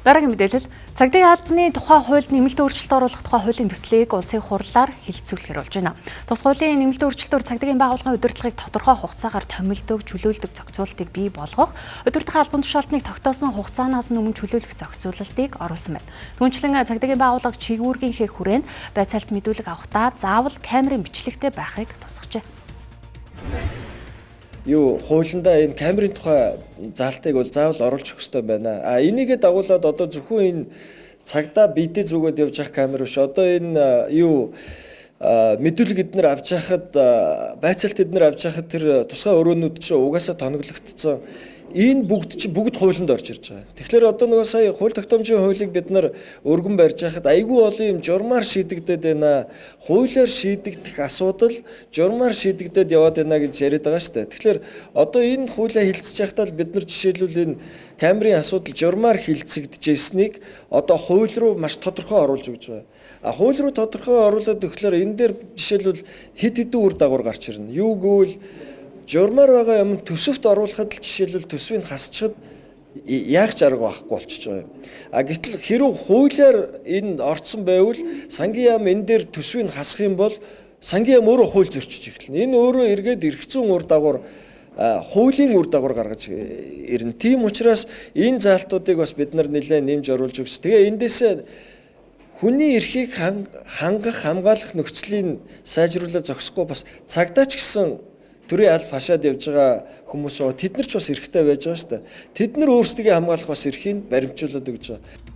Дараагийн мэдээлэл цагдаагийн албаны тухай хуульд нэмэлт өөрчлөлт оруулах тухай хуулийн төслийг улсын хурлаар хэлэлцүүлэхээр болж байна. Тус хуулийн нэмэлт өөрчлөлтөөр цагдаагийн байгууллагын удирдлагыг тодорхой хугацаагаар томилдог, чөлөөлдөг зохицуултыг бий болгох, удирдлагын албан тушаалтныг тогтоосон хугацаанаас өмнө чөлөөлөх зохицуулалтыг оруулсан байна. Түүнчлэн цагдаагийн байгууллага чигүүргийнхээ хүрээнд байцаалт мэдүүлэг авахдаа заавал камерын бичлэгтэй байхыг тусгажээ. Хуулиндаа энэ камерын тухай заалтыг бол заавал оруулах ёстой байна. Энийгээ дагуулад одоо зөвхөн энэ цагдаа биедээ зүгээд явж явах камер биш. Одоо энэ мэдүүлэг эднэр авч яхад байцаалт эднэр авч яхад тэр тусгай өрөөнүүд чинь угаасаа тоноглогдсон. Энэ бүгд хуулинд орж ирж байгаа. Тэгэхээр одоо нөгөө сая хууль тогтоомжийн хуулийг бид нар өргөн барьж яхад айгүй олон юм журмаар шийдэгдээд байна. Хуулиар шийдэгдэх асуудал журмаар шийдэгдээд яваад байна гэж яриад байгаа шүү дээ. Тэгэхээр одоо энэ хуулиа хилцэж байхдаа бид нар жишээлбэл энэ камерын асуудал журмаар хилцэгдэжсэнийг одоо хууль руу маш тодорхой оруулж өгч байгаа. Хууль руу тодорхой оруулаад өгөхлөөр энэ дээр жишээлбэл хэд хэдэн үр дагавар гарч ирнэ. Юу гэвэл журмаар байгаа юм төсөвт оруулахад л жишээлбэл төсвийг хасчихад яах ч арга байхгүй болчихж байгаа юм. Гэтэл хэрв хуулиар энэ орцсон байвал сангийн яам энэ дээр төсвийг хасах юм бол сангийн яам өөрөө хууль зөрчиж эхэлнэ. Энэ өөрөө эргээд эргэцүүн үр дагавар хуулийн үр дагавар гаргаж ирнэ. Тийм учраас энэ заалтуудыг бас бид нар нэлээд нэмж оруулж өгч. Тэгээ эндээсээ хүний эрхийг хангах, хамгаалах нөхцөлийг сайжруулах зохисохгүй бас цагдаач гэсэн төрийн алба хашаад явж байгаа хүмүүс тэд нар ч бас эрхтэй байж байгаа шүү дээ. Тэд нар өөрсдөө хамгаалах бас эрхийг баримтжуулаад өгч байгаа.